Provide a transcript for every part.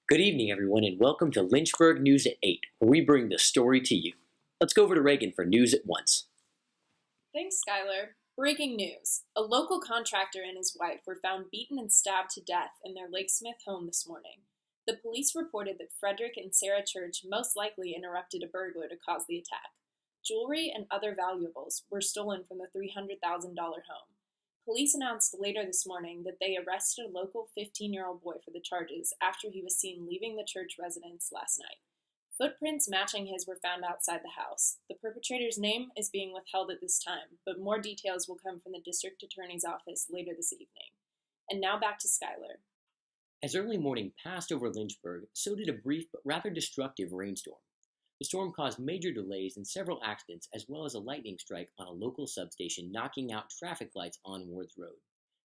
Good evening, everyone, and welcome to Lynchburg News at 8, where we bring the story to you. Let's go over to Reagan for news at once. Thanks, Skylar. Breaking news. A local contractor and his wife were found beaten and stabbed to death in their Lake Smith home this morning. The police reported that Frederick and Sarah Church most likely interrupted a burglar to cause the attack. Jewelry and other valuables were stolen from the $300,000 home. Police announced later this morning that they arrested a local 15-year-old boy for the charges after he was seen leaving the church residence last night. Footprints matching his were found outside the house. The perpetrator's name is being withheld at this time, but more details will come from the district attorney's office later this evening. And now back to Skylar. As early morning passed over Lynchburg, so did a brief but rather destructive rainstorm. The storm caused major delays and several accidents, as well as a lightning strike on a local substation, knocking out traffic lights on Wards Road.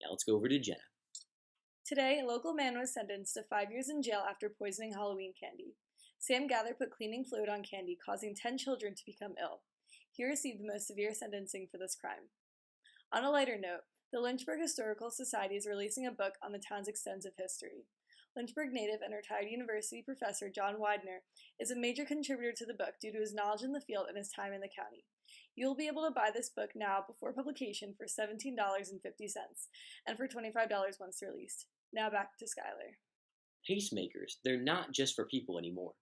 Now let's go over to Jenna. Today, a local man was sentenced to 5 years in jail after poisoning Halloween candy. Sam Gather put cleaning fluid on candy, causing 10 children to become ill. He received the most severe sentencing for this crime. On a lighter note, the Lynchburg Historical Society is releasing a book on the town's extensive history. Lynchburg native and retired university professor John Widener is a major contributor to the book due to his knowledge in the field and his time in the county. You will be able to buy this book now before publication for $17.50 and for $25 once released. Now back to Skylar. Pacemakers, they're not just for people anymore.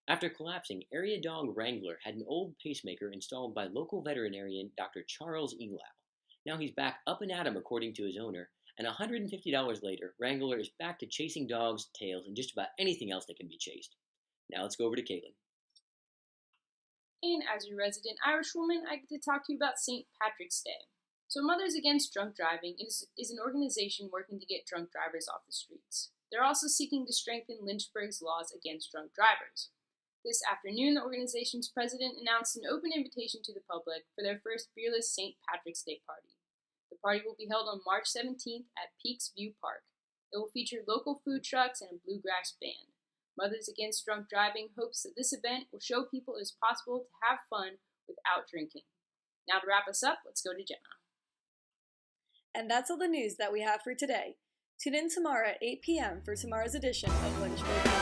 After collapsing, area dog Wrangler had an old pacemaker installed by local veterinarian Dr. Charles Elau. Now he's back up and at 'em according to his owner, and $150 later, Wrangler is back to chasing dogs, tails, and just about anything else that can be chased. Now let's go over to Caitlin. And as a resident Irish woman, I get to talk to you about St. Patrick's Day. So Mothers Against Drunk Driving is an organization working to get drunk drivers off the streets. They're also seeking to strengthen Lynchburg's laws against drunk drivers. This afternoon, the organization's president announced an open invitation to the public for their first Fearless St. Patrick's Day party. The party will be held on March 17th at Peaks View Park. It will feature local food trucks and a bluegrass band. Mothers Against Drunk Driving hopes that this event will show people it is possible to have fun without drinking. Now to wrap us up, let's go to Jenna. And that's all the news that we have for today. Tune in tomorrow at 8 p.m. for tomorrow's edition of Lynchburg News.